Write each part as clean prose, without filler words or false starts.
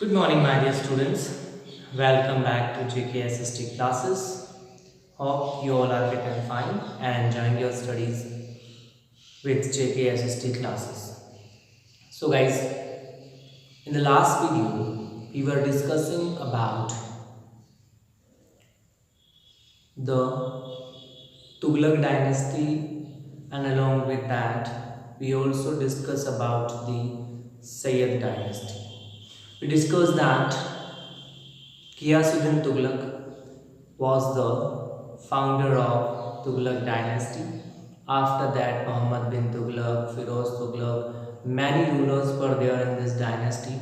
Good morning, my dear students. Welcome back to JKS.ST classes. Hope you all are fit and fine and enjoying your studies with JKS.ST classes. So, guys, in the last video, we were discussing about the Tughlaq dynasty, and along with that, we also discussed about the Sayyid dynasty. We discussed that Ghiyasuddin Tughlaq was the founder of Tughlaq dynasty. After that, Muhammad bin Tughlaq, Firoz Tughlaq, many rulers were there in this dynasty.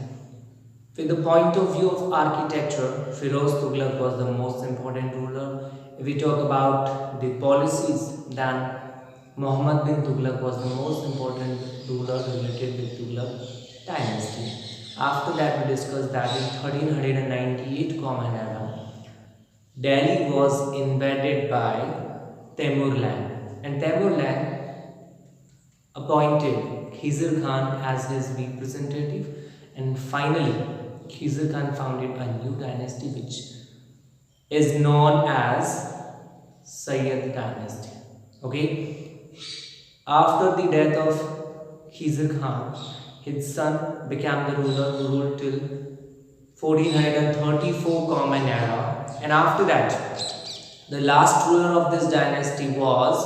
With the point of view of architecture, Firoz Tughlaq was the most important ruler. If we talk about the policies, then Muhammad bin Tughlaq was the most important ruler related with Tughlaq dynasty. After that, we discussed that in 1398 Common Era, Delhi was invaded by Temurlan, and Temurlan appointed Khizr Khan as his representative, and finally Khizr Khan founded a new dynasty which is known as Sayyid dynasty. Okay, after the death of Khizr Khan, his son became the ruler who ruled till 1434 Common Era, and after that, the last ruler of this dynasty was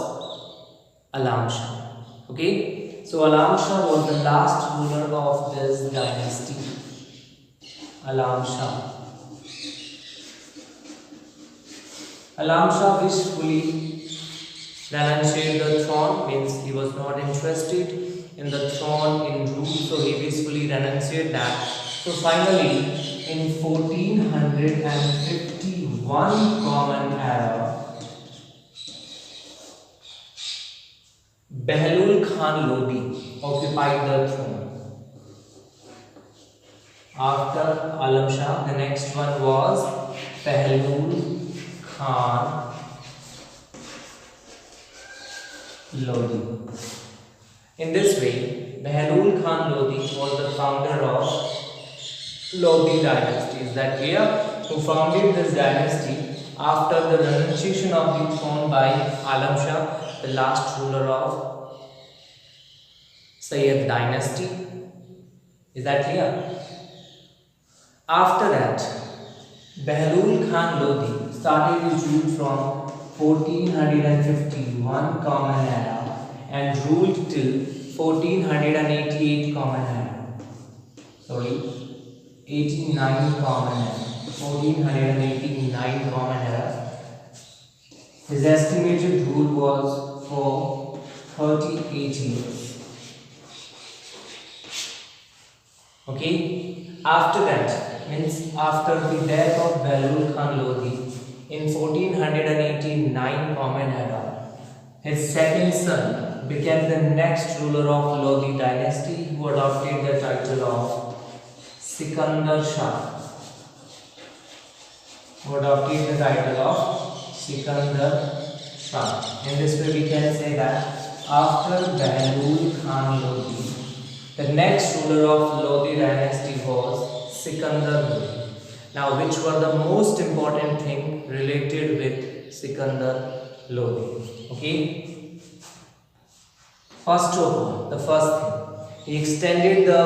Alam Shah. Okay, so Alam Shah was the last ruler of this dynasty. Alam Shah. Alam Shah wishfully renunciated the throne, means he was not interested in the throne in rule, so he peacefully renunciated that. So finally, in 1451 Common Era, Behlul Khan Lodi occupied the throne. After Alam Shah, the next one was Behlul Khan Lodi. In this way, Behlul Khan Lodi was the founder of Lodi dynasty. Is that clear? Who founded this dynasty after the renunciation of the throne by Alam Shah, the last ruler of Sayyid dynasty. Is that clear? After that, Behlul Khan Lodi started his rule from 1451 Common Era and ruled till 1488 Common Era. 89 Common Era. 1489 Common Era. His estimated rule was for 38 years. Okay. After that, means after the death of Behlul Khan Lodi in 1489 Common Era, his second son became the next ruler of Lodi dynasty, who adopted the title of Sikandar Shah. In this way, we can say that after Behlul Khan Lodi, the next ruler of Lodi dynasty was Sikandar Lodi. Now, which were the most important thing related with Sikandar Lodi? Okay. First of all, the first thing, he extended the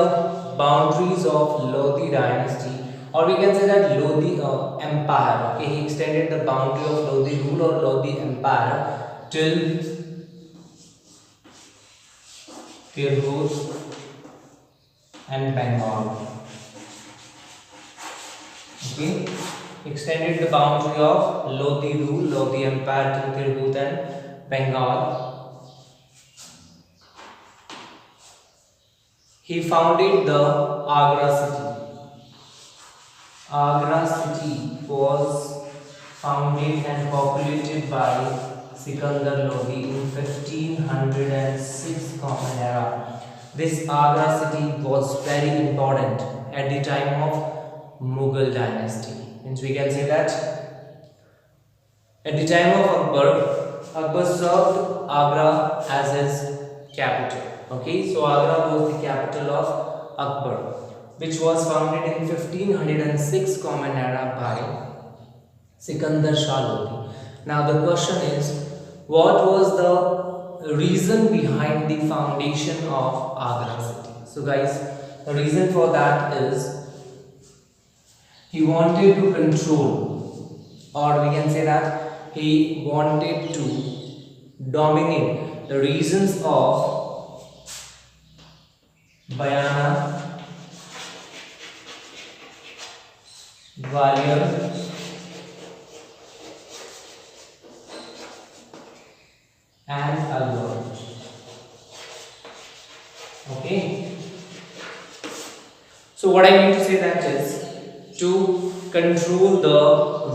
boundaries of Lodi dynasty, or we can say that Lodi empire. Okay, he extended the boundary of Lodi rule or Lodi empire till Tirhut and Bengal. Okay, extended the boundary of Lodi rule, Lodi empire till Tirhut and Bengal. He founded the Agra city. Agra city was founded and populated by Sikandar Lodi in 1506 Common Era. This Agra city was very important at the time of Mughal dynasty. Means we can say that at the time of Akbar served Agra as his capital. Okay, so Agra was the capital of Akbar. which was founded in 1506 Common Era by Sikandar Shah Lodi. Now the question is, what was the reason behind the foundation of Agra city? So guys, the reason for that is he wanted to control, or we can say that he wanted to dominate the regions of Bayana, Gwalior, and Alwar. Okay. So what I mean to say that is to control the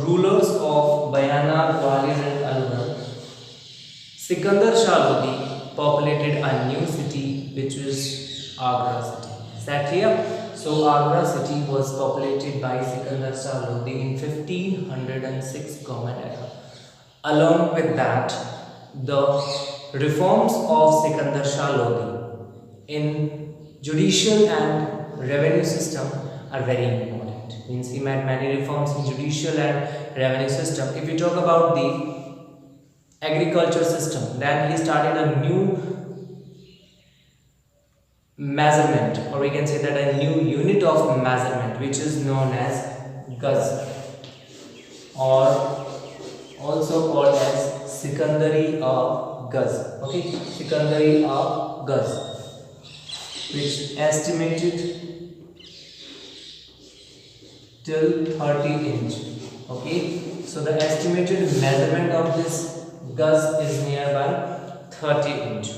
rulers of Bayana, Gwalior, and Alwar, Sikandar Shah Lodi populated a new city, which is Agra city. Is that clear? So Agra city was populated by Sikandar Shah Lodi in 1506 Common Era. Along with that, the reforms of Sikandar Shah Lodi in judicial and revenue system are very important. Means he made many reforms in judicial and revenue system. If we talk about the agriculture system, then he started a new measurement, or we can say that a new unit of measurement, which is known as gaz, or also called as Sikandari of Gaz. Okay, Sikandari of Gaz, which estimated till 30 inch. Okay, so the estimated measurement of this Gaz is nearby 30 inch.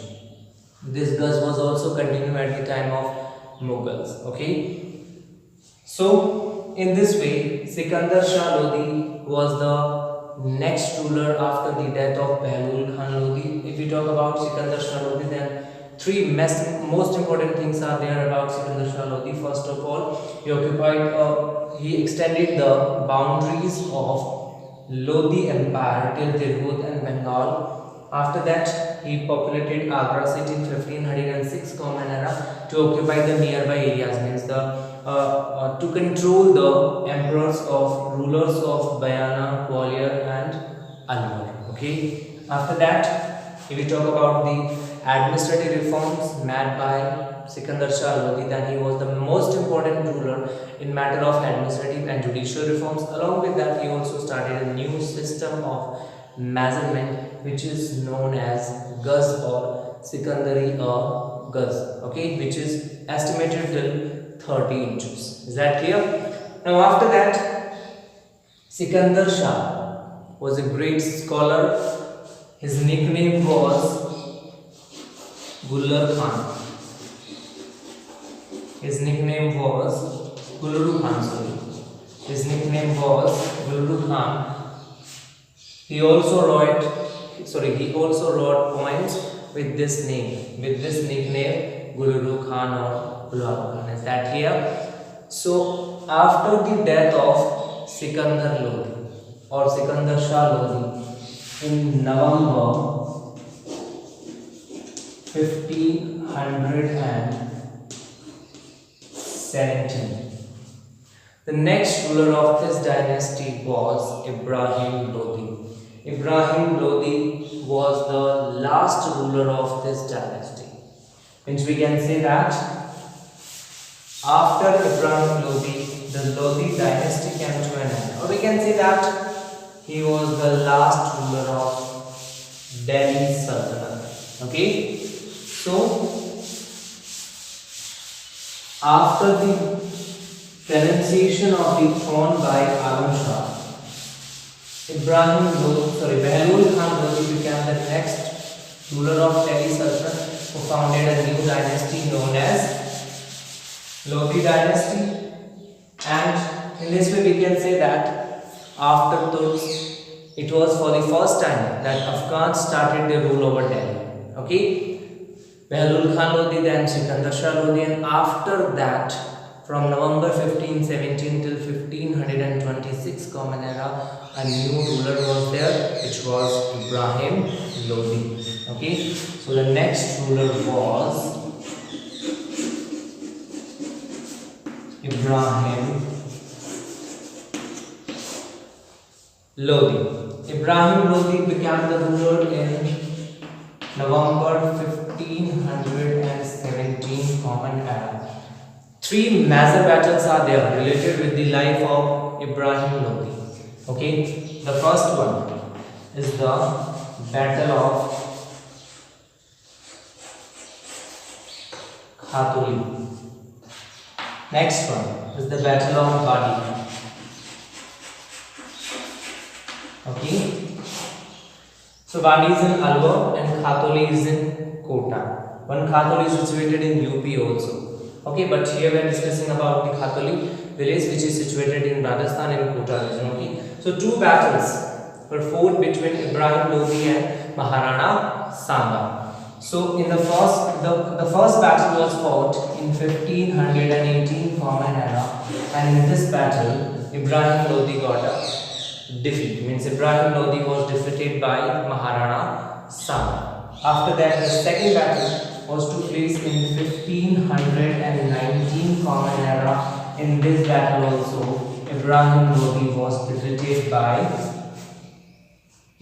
This Gaz was also continued at the time of Mughals. Okay, so in this way, Sikandar Shah Lodi was the next ruler after the death of Bahlul Khan Lodi. If we talk about Sikandar Shah Lodi, then three most important things are there about Sikandar Shah Lodi. First of all, he extended the boundaries of Lodi Empire till Tirhut and Bengal. After that, he populated Agra city in 1506 Common Era to occupy the nearby areas, means to control the emperors of rulers of Bayana, Gwalior, and Alwar. Okay. After that, if we talk about the administrative reforms made by Sikandar Shah Lodi, then he was the most important ruler in matter of administrative and judicial reforms. Along with that, he also started a new system of measurement, which is known as Gaz or Sikandari or Gaz. Okay, which is estimated till 30 inches. Is that clear? Now after that, Sikandar Shah was a great scholar. His nickname was Gullar Khan. His nickname was Gulru Khan. His nickname was Gulru Khan. He also wrote poems with this name, with this nickname Gulru Khan or Gulru Khan. Is that clear? So after the death of Sikandar Lodi or Sikandar Shah Lodi in November 1517, the next ruler of this dynasty was Ibrahim Lodi. Ibrahim Lodi was the last ruler of this dynasty. Means we can say that after Ibrahim Lodi, the Lodi dynasty came to an end. Or we can say that he was the last ruler of Delhi Sultanate. Okay. So after the renunciation of the throne by Alam Shah, Bahlul Khan Lodi became the next ruler of Delhi Sultanate, who founded a new dynasty known as Lodi dynasty. And in this way we can say that after Turks, it was for the first time that Afghans started their rule over Delhi. Okay, Bahlul Khan Lodi, then Sikandar Shah Lodi, and after that, from November 1517 till 1526 Common Era, a new ruler was there, which was Ibrahim Lodi. Okay, so the next ruler was Ibrahim Lodi. Ibrahim Lodi became the ruler in November 1517 Common Era. Three major battles are there related with the life of Ibrahim Lodi. Okay, the first one is the Battle of Khatoli. Next one is the Battle of Badi. Okay, so Badi is in Alwar and Khatoli is in Kota. One Khatoli is situated in UP also. Okay, but here we are discussing about the Khatoli village which is situated in Rajasthan and Kota region. Okay, so two battles were fought between Ibrahim Lodi and Maharana Sanga. So in the first battle was fought in 1518 Common Era, and in this battle Ibrahim Lodi got a defeat. Means Ibrahim Lodi was defeated by Maharana Sanga. After that, the second battle was took place in 1519 Common Era. In this battle also Ibrahim Lodi was defeated by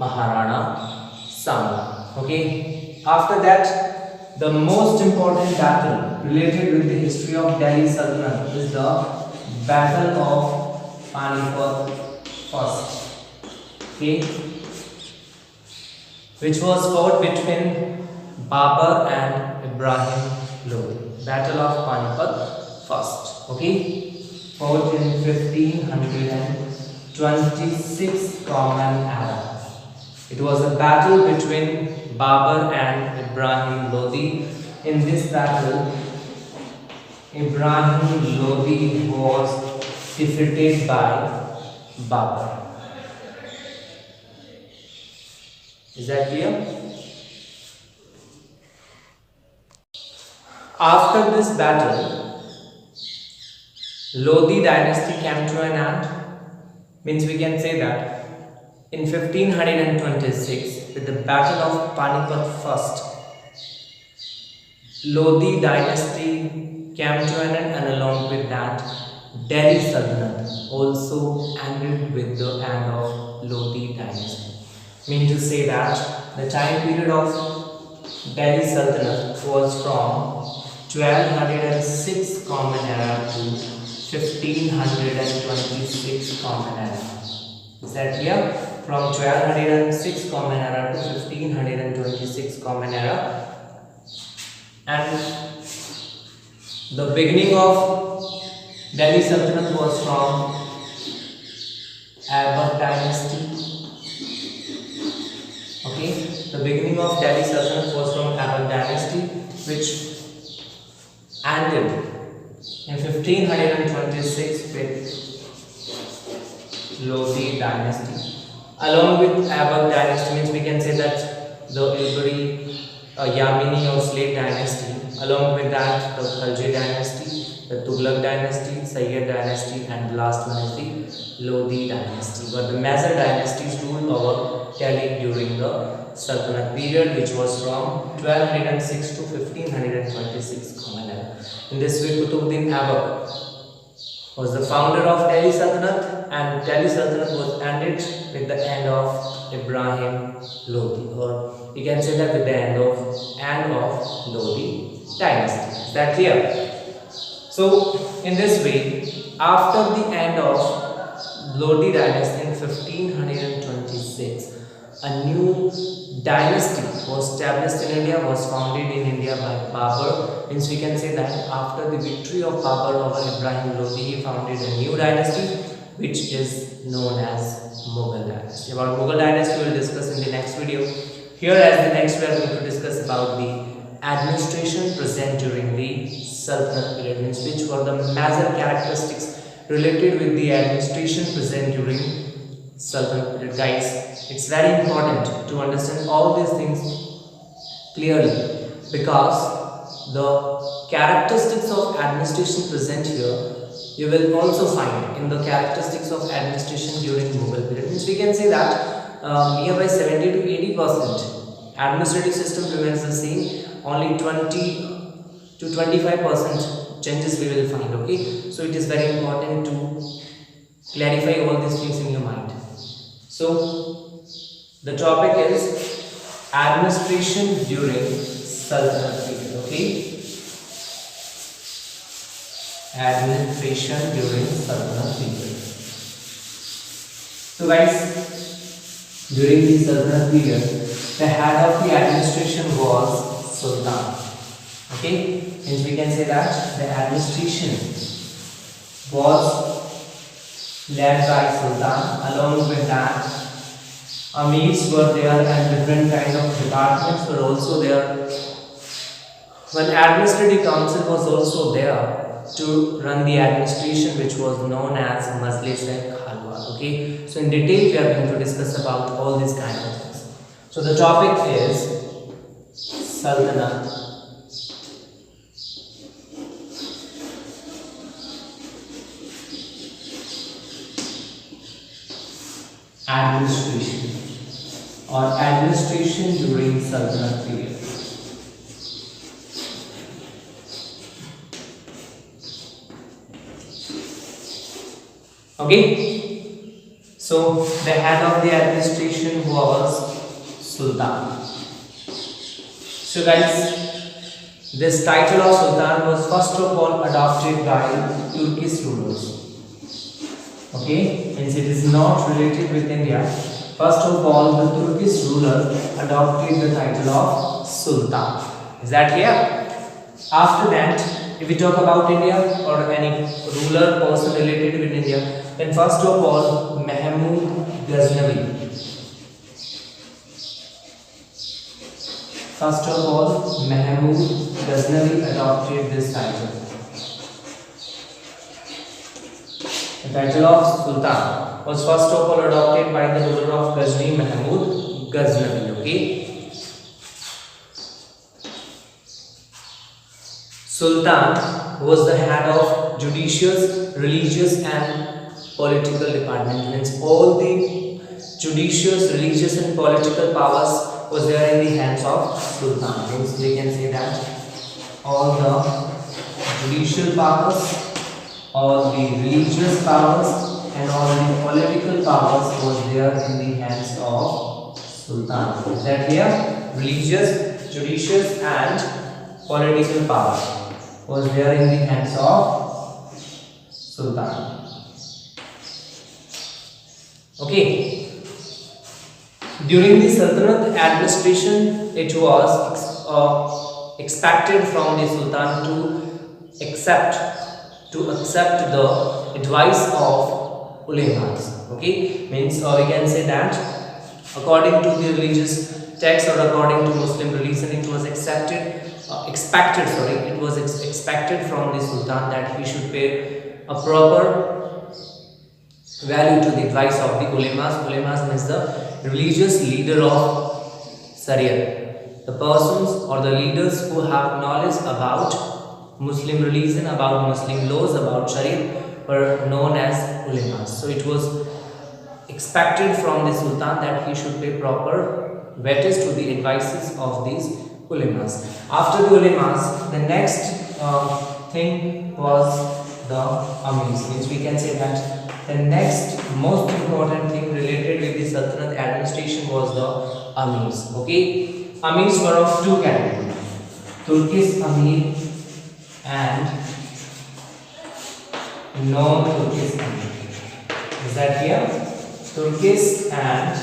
Maharana Sanga. Okay. After that, the most important battle related with the history of Delhi Sultanate is the Battle of Panipat first. Okay, which was fought between Babur and Ibrahim Lodi. Battle of Panipat first. Okay, fought in 1526 Common Era. It was a battle between Babur and Ibrahim Lodi. In this battle, Ibrahim Lodi was defeated by Babur. Is that clear? After this battle, Lodi dynasty came to an end. Means we can say that in 1526, with the Battle of Panipat first, Lodi dynasty came to an end, and along with that, Delhi Sultanate also ended with the end of Lodi dynasty. Mean to say that the time period of Delhi Sultanate was from 1206 Common Era to 1526 Common Era. Is that clear? From 1206 Common Era to 1526 Common Era. And the beginning of Delhi Sultanate was from Abbot dynasty. Okay, the beginning of Delhi Sultanate was from Abbot dynasty, which ended in 1526 with Lodi dynasty. Along with Abbot dynasty, means we can say that the Ilbari, Yamini or slave dynasty. Along with that, the Khalji dynasty, the Tughlaq dynasty, Sayyid dynasty, and the last one is the Lodi dynasty. But the major dynasties ruled over Delhi during the Sultanate period, which was from 1206 to 1526 Common Era. In this way, Qutbuddin Aibak was the founder of Delhi Sultanate, and Delhi Sultanate was ended with the end of Ibrahim Lodi, or we can say that with the end of Lodi dynasty. Is that clear? So in this way, after the end of Lodi dynasty in 1526, a new dynasty was established in India, was founded in India by Babur. Means we can say that after the victory of Babur over Ibrahim Lodi, he founded a new dynasty which is known as Mughal dynasty. About Mughal dynasty we will discuss in the next video. Here as the next we are going to discuss about the administration present during the Sultanate period, means which were the major characteristics related with the administration present during Sultanate period. Guys, it's very important to understand all these things clearly, because the characteristics of administration present here you will also find in the characteristics of administration during Mughal period. Means we can say that nearby 70 to 80% administrative system remains the same, only 20 to 25% changes we will find. Okay, so it is very important to clarify all these things in your mind. So the topic is administration during Sultanate period. Okay, administration during Sultanate period. So guys, during the Sultanate period, the head of the administration was Sultan. Okay, means we can say that the administration was led by Sultan. Along with that, Amirs were there and different kind of departments were also there. One administrative council was also there to run the administration, which was known as Majlis-e-Khalwa. Okay, so in detail we are going to discuss about all these kind of things. So the topic is Sultanate administration or administration during Sultanate period. Okay, so the head of the administration was Sultan. So guys, this title of Sultan was first of all adopted by Turkish rulers. Okay, means it is not related with India. First of all, the Turkish ruler adopted the title of Sultan. Is that clear? After that, if we talk about India or any ruler person related with India, then first of all, Mahmud Ghaznavi. First of all, Mahmud Ghaznavi adopted this title. The title of Sultan was first of all adopted by the ruler of Ghazni, Mahmud Ghaznavi. Okay, Sultan was the head of judicious, religious and political department. Means all the judicious, religious and political powers was there in the hands of Sultan. Means we can say that all the judicial powers, all the religious powers and all the political powers was there in the hands of Sultan. Is that clear? Religious, judicious and political power was there in the hands of Sultan. Okay. During the Sultanate administration, it was expected from the Sultan to accept the advice of ulemas. Okay, means we can say that according to the religious text or according to Muslim religion, it was expected from the Sultan that he should pay a proper value to the advice of the ulemas. Ulemas means the religious leader of Sharia, the persons or the leaders who have knowledge about Muslim religion, about Muslim laws, about Sharia were known as ulemas. So it was expected from the Sultan that he should pay proper weightage to the advices of these ulemas. After the ulemas, the next thing was the amirs. Means we can say that the next most important thing related with the Sultanate administration was the amirs. Okay, amirs were of two categories: Turkish amir and non-Turkish amir. Is that clear? Turkish and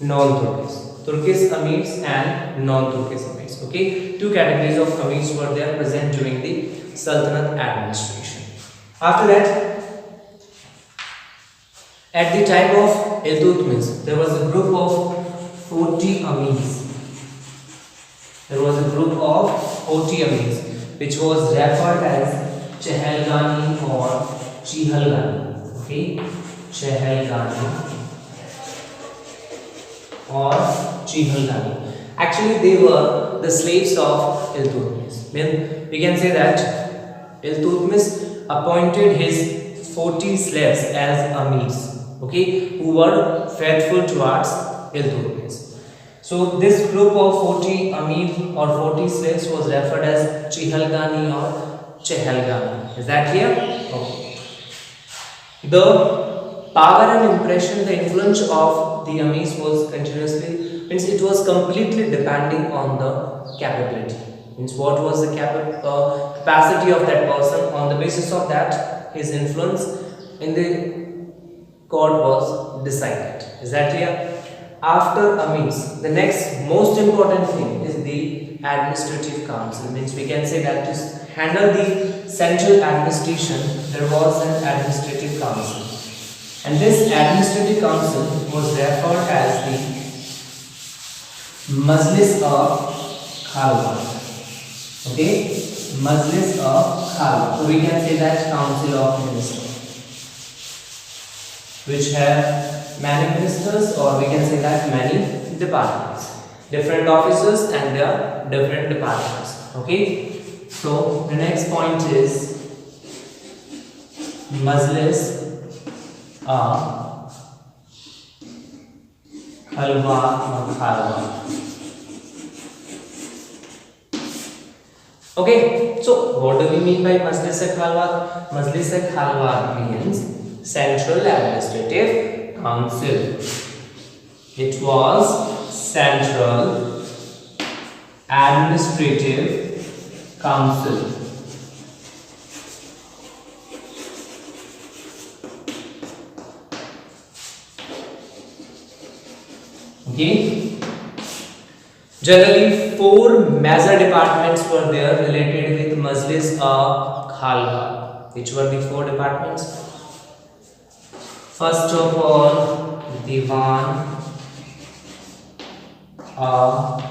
non-Turkish. Turkish amirs and non-Turkish amirs. Okay, two categories of amirs were there present during the Sultanate administration. After that, at the time of Iltutmish, there was a group of 40 amirs. There was a group of 40 amirs, which was referred as Chehelgani or Chihalgani. Okay, Chehelgani or Chihalgani. Actually, they were the slaves of Iltutmish. Then we can say that Iltutmish appointed his 40 slaves as amirs. Okay, who were faithful towards Iltutmish. So this group of 40 Amir or 40 slaves was referred as Chihalgani or Chehalgani. Is that clear? Okay. The power and impression, the influence of the Amirs was continuously, means it was completely depending on the capability. Means what was the capacity of that person. On the basis of that, his influence in the court was decided. Is that clear? After Amirs, the next most important thing is the administrative council. Means we can say that to handle the central administration, there was an administrative council, and this administrative council was referred as the Majlis of Khalwa. Okay, Majlis of Khalwa. So we can say that council of ministers, which have many ministers, or we can say that many departments, different officers and their different departments. Okay. So the next point is Majlis of Khalwa. Okay, so what do we mean by Majlis Khalwa? Majlis Khalwa means Central Administrative Council. It was Central Administrative Council. Okay. Generally, 4 major departments were there related with Majlis of Khalwa. Which were the 4 departments? First of all, Diwan of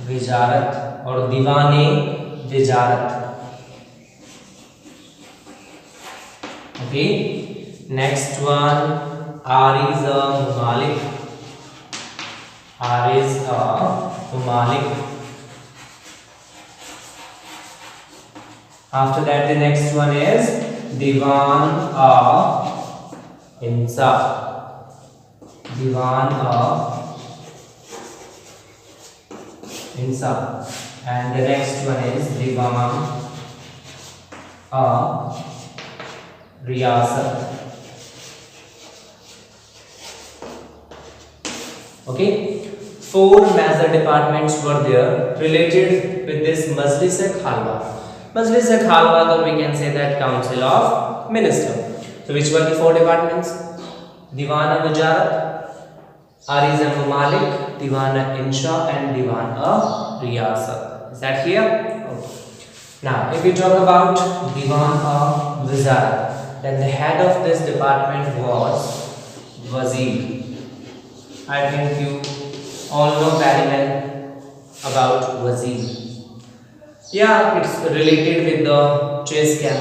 Wijarat or Diwane Wijarat. Okay. Next one, Ariz Malik. Ariz Malik. After that, the next one is Diwan of Insaf. Diwan of Insaf. And the next one is Diwan of Riyasat. Okay, 4 major departments were there related with this Majlis Khalwa. Majlis Khalwa, or we can say that Council of Ministers. So which were the 4 departments? Diwan of Wijarat, Ariz Malik, Diwan of Insha, and Diwan of Riyasat. Is that clear? Okay. Now, if we talk about Diwan of Wizarat, then the head of this department was Wazir. I think you all know very well about Wazir. Yeah, it's related with the chess cap.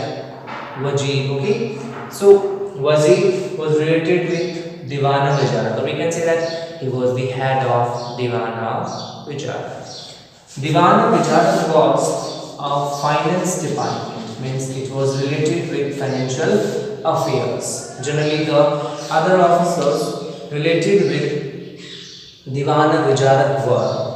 Wazir, okay? So, Wazir was related with Diwan of Wijarat. So, we can say that he was the head of Diwan of Wijarat. Diwan of Wijarat was a finance department, means it was related with financial affairs. Generally, the other officers related with Diwan of Wijarat were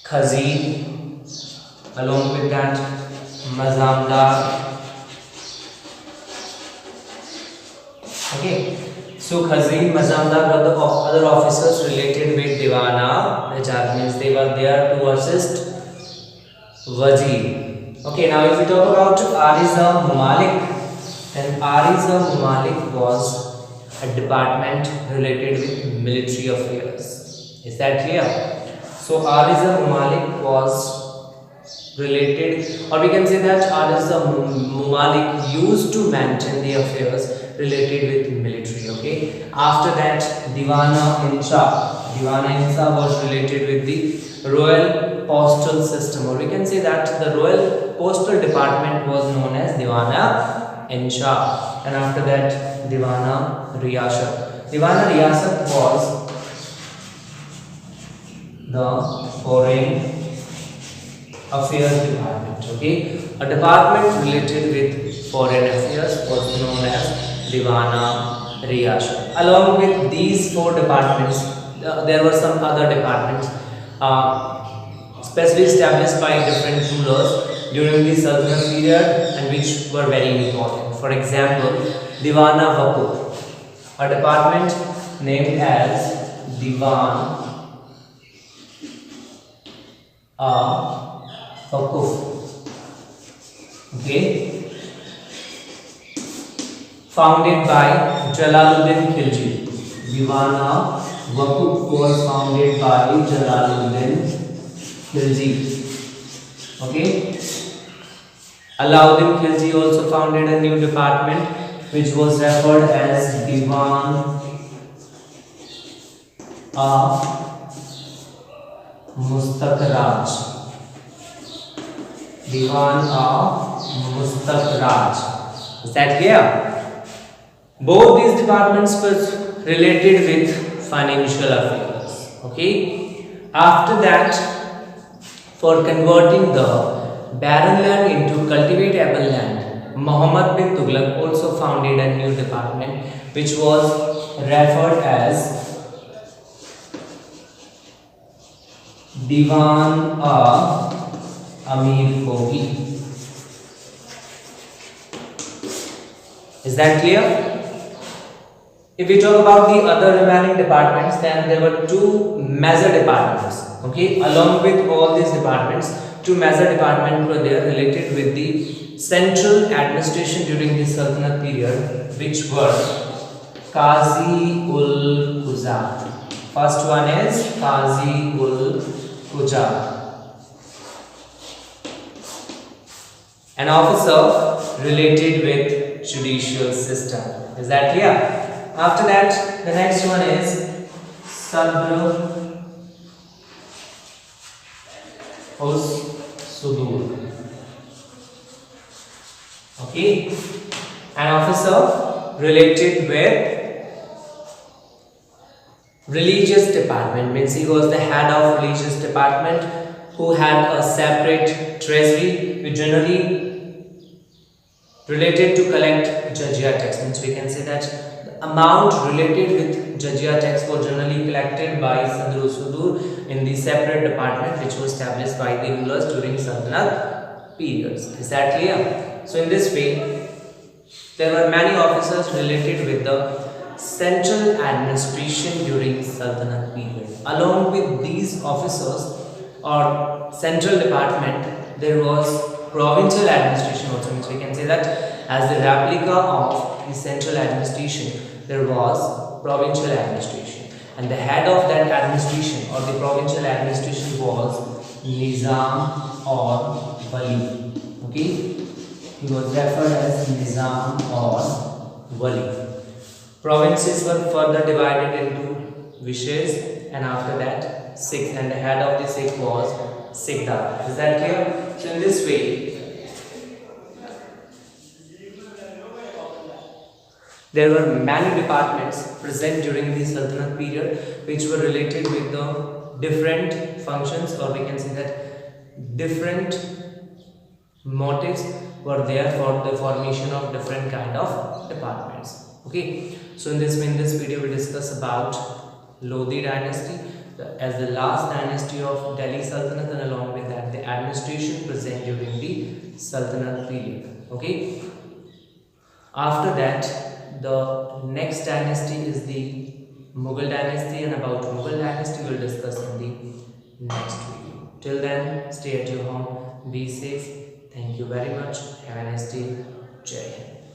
Khazin, along with that Mazamdar. Okay, so Khazin, Mazamdar were the other officers related with Diwan of Wijarat, means they were there to assist Wazir. Okay, now if we talk about Ariz Malik, then Ariz Malik was a department related with military affairs. Is that clear? So Ariz Malik was related, or we can say that Ariz Malik used to maintain the affairs related with military. Okay. After that, Diwana Insa was related with the royal postal system, or we can say that the royal postal department was known as Diwana Insha. And after that, Diwana Riyasat. Diwana Riyasat was the foreign affairs department. Okay, a department related with foreign Divana, Riyasat. Along with these four departments, there were some other departments specially established by different rulers during the Sultanate period and which were very important. For example, Divana Vakuf, a department named as Diwan Vakuf, okay, founded by Jalaluddin Khilji. Divana Vakuf was founded by Jalaluddin Khilji. Okay. Alauddin Khilji also founded a new department which was referred as Diwan Mustaq-Raj. Diwan Mustaq-Raj. Is that clear? Both these departments were related with financial affairs. Okay. After that, for converting the barren land into cultivatable land, Muhammad bin Tughlaq also founded a new department which was referred as Diwan Amir Kogi. Is that clear? If we talk about the other remaining departments, then there were two major departments. Okay, along with all these departments, two major departments were there related with the central administration during the Sultanate period, which were Qazi ul Quza. First one is Qazi ul Quza, an officer related with judicial system. Is that clear? After that, the next one is Sadr Sudur. Okay, an officer related with religious department, means he was the head of religious department who had a separate treasury which generally related to collect jizya tax. Means we can say that amount related with jizya tax was generally collected by Sadr Sudur in the separate department which was established by the rulers during Sultanate periods. Is that clear? So in this way, there were many officers related with the central administration during Sultanate period. Along with these officers or central department, there was provincial administration also. Means we can say that as the replica of the central administration, there was provincial administration, and the head of that administration or the provincial administration was Nizam or Wali. Okay, he was referred as Nizam or Wali. Provinces were further divided into wishes, and after that Sikh, and the head of the Sikh was Sikhdar. Is that clear? So in this way, there were many departments present during the Sultanate period which were related with the different functions, or we can say that different motives were there for the formation of different kind of departments. Okay, so in this video we discuss about Lodi dynasty as the last dynasty of Delhi Sultanate, and along with that the administration present during the Sultanate period. Okay, after that the next dynasty is the Mughal dynasty, and about Mughal dynasty we will discuss in the next video. Till then, stay at your home, be safe. Thank you very much. Have a nice day. Jai Hind.